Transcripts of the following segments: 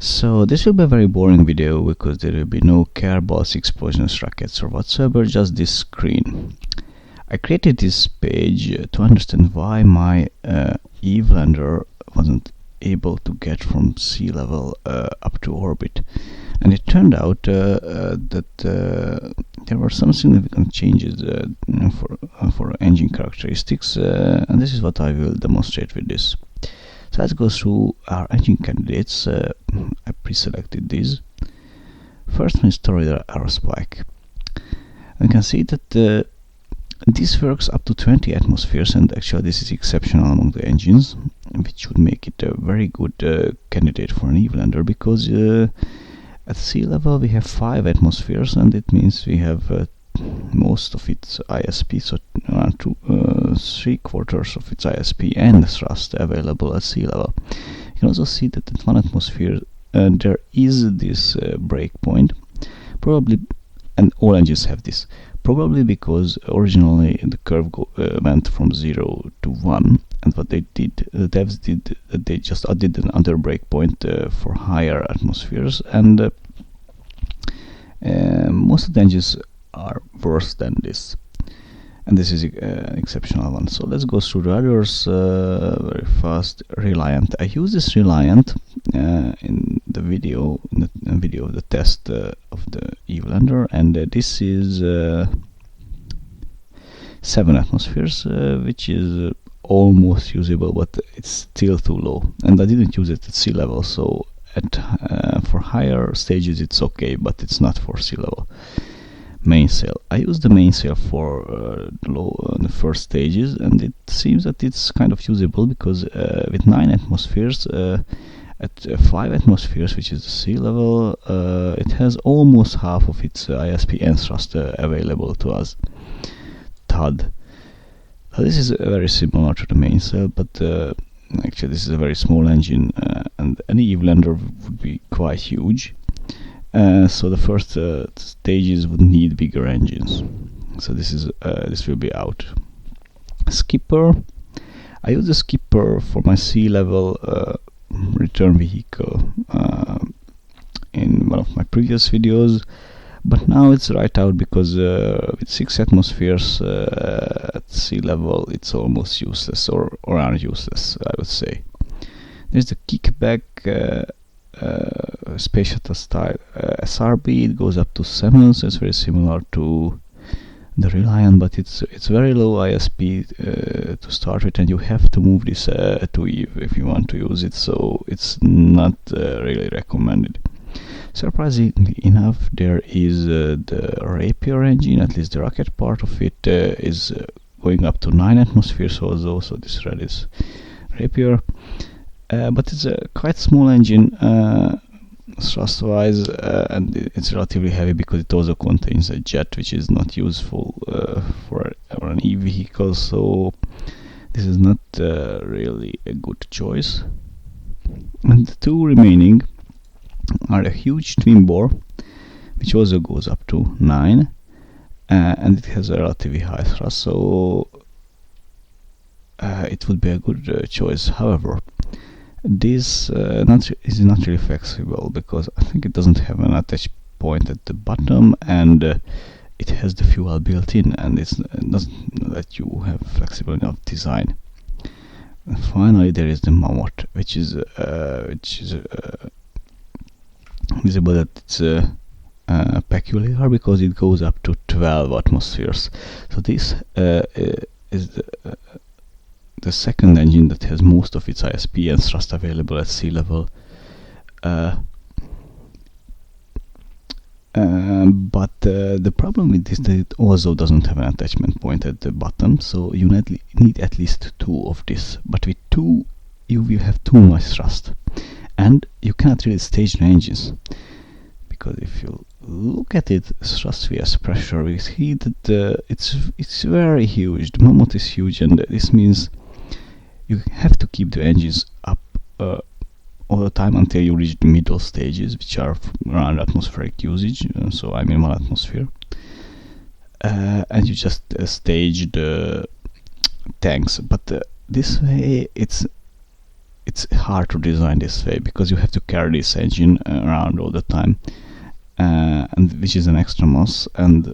So this will be a very boring video because there will be no airballs, explosions, rockets or whatsoever, just this screen. I created this page to understand why my Eve lander wasn't able to get from sea level up to orbit, and it turned out that there were some significant changes for engine characteristics, and this is what I will demonstrate with this. So let's go through our engine candidates. I pre-selected these. First one is Torridor Aerospike. You can see that this works up to 20 atmospheres, and actually this is exceptional among the engines, which would make it a very good candidate for an Eve lander, because at sea level we have 5 atmospheres, and it means we have most of its ISP, so around 3/4 of its ISP and thrust available at sea level. You can also see that at 1 atmosphere there is this breakpoint, probably, and all engines have this, probably because originally the curve went from 0 to 1, and what they did, the devs did, they just added another breakpoint for higher atmospheres, and most of the engines are worse than this, and this is an exceptional one. So let's go through the others very fast. Reliant. I use this Reliant in the video, of the test of the Eve lander, and this is 7 atmospheres, which is almost usable, but it's still too low, and I didn't use it at sea level, so at for higher stages it's okay, but it's not for sea level. Mainsail. I use the mainsail for the first stages, and it seems that it's kind of usable, because with 9 atmospheres, at 5 atmospheres, which is the sea level, it has almost half of its ISP and thrust available to us. TUD. This is very similar to the mainsail, but actually this is a very small engine, and any Eve lander would be quite huge. So the first stages would need bigger engines. So this will be out. Skipper. I use the Skipper for my sea level return vehicle in one of my previous videos, but now it's right out because with 6 atmospheres at sea level it's almost useless, or around useless, I would say. There's the kickback space shuttle style SRB. It goes up to 7, so it's very similar to the Reliant, but it's very low ISP to start with, and you have to move this to Eve if you want to use it, so it's not really recommended. Surprisingly enough, there is the Rapier engine, at least the rocket part of it is going up to 9 atmospheres also, so this red is Rapier. But it's a quite small engine thrust wise, and it's relatively heavy because it also contains a jet, which is not useful for an Eve vehicle, so this is not really a good choice. And the 2 remaining are a huge twin bore, which also goes up to 9, and it has a relatively high thrust, so it would be a good choice. However, this is not really flexible, because I think it doesn't have an attach point at the bottom, and it has the fuel built in, and it doesn't let you have flexible enough design. And finally, there is the Mammoth, which is visible that it's peculiar because it goes up to 12 atmospheres. So this is the second engine that has most of its ISP and thrust available at sea level, but the problem with this is that it also doesn't have an attachment point at the bottom, so you need at least 2 of this, but with 2 you will have too much thrust, and you cannot really stage the engines, because if you look at it, thrust vs pressure, we see that it's very huge. The Mammoth is huge, and this means you have to keep the engines up all the time until you reach the middle stages, which are around atmospheric usage, so I mean 1 atmosphere, and you just stage the tanks. But this way it's it's hard to design this way because you have to carry this engine around all the time, and which is an extra mass, and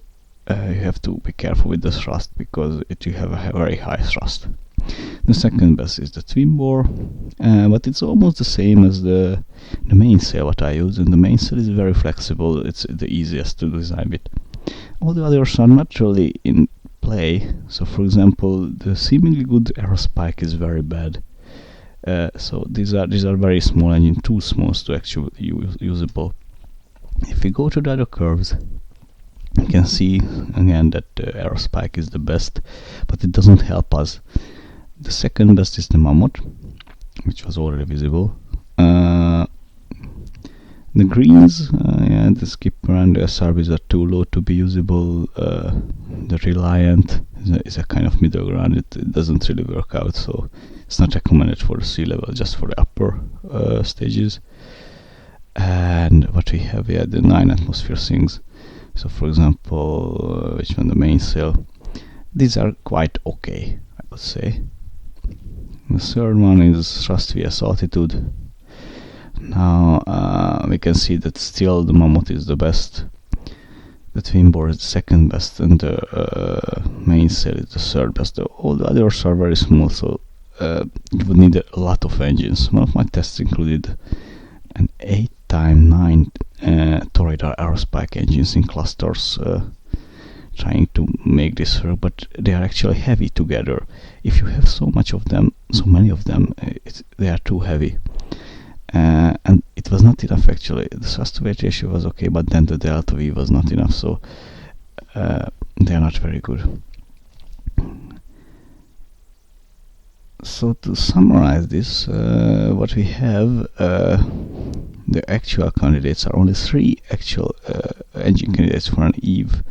you have to be careful with the thrust because you have a very high thrust. The second best is the twin bore, but it's almost the same as the mainsail what I use, and the mainsail is very flexible. It's the easiest to design with. All the others are not really in play. So for example, the seemingly good aerospike is very bad. So these are very small engine, too small to actually usable. If we go to the other curves, you can see again that the aerospike is the best, but it doesn't help us. The second best is the Mammoth, which was already visible. The greens, yeah, the Skipper and the SRBs are too low to be usable. The Reliant is a kind of middle ground. It doesn't really work out, so it's not recommended for the sea level, just for the upper stages. And what we have here, the 9 atmosphere things. So for example, which one, the mainsail. These are quite okay, I would say. The third one is thrust vs altitude. Now we can see that still the Mammoth is the best, the twin bore is the second best, and the mainsail is the third best. All the others are very small, so you would need a lot of engines. One of my tests included an 8x9 Torridor aerospike engines in clusters, trying to make this work, but they are actually heavy together. If you have so many of them, they are too heavy. And it was not enough actually. The thrust to weight ratio was okay, but then the delta V was not enough, so they are not very good. So to summarize this, what we have, the actual candidates are only 3 actual engine candidates for an EVE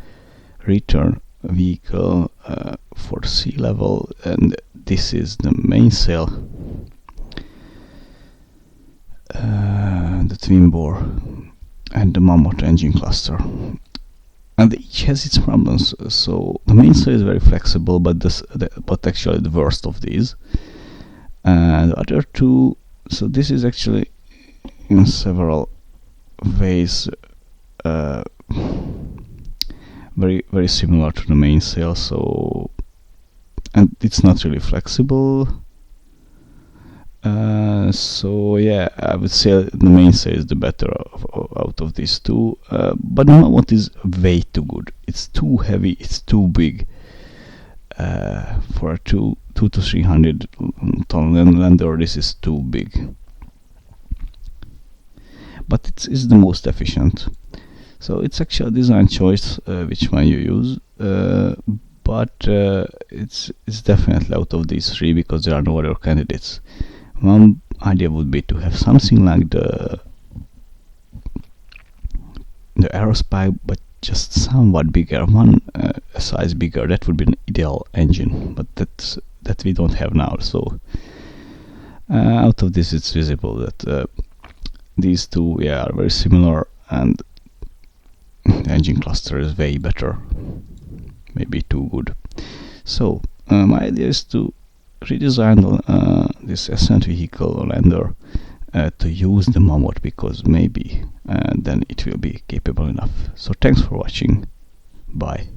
return vehicle for sea level, and this is the mainsail, the twin bore, and the Mammoth engine cluster. And each has its problems. So the mainsail is very flexible, but actually the worst of these. And the other two, so this is actually in several ways very similar to the mainsail. So, and it's not really flexible. So yeah, I would say the mainsail is the better out of these two, but the Mammoth is way too good. It's too heavy, it's too big for a 200 to 300 ton lander. This is too big, but it's the most efficient. So it's actually a design choice which one you use, but it's definitely out of these 3 because there are no other candidates. One idea would be to have something like the aerospike, but just somewhat bigger, one size bigger. That would be an ideal engine, but that we don't have now. So out of this, it's visible that these two, yeah, are very similar, and the engine cluster is way better, maybe too good. So my idea is to redesign this ascent vehicle lander to use the Mammoth, because maybe then it will be capable enough. So thanks for watching. Bye.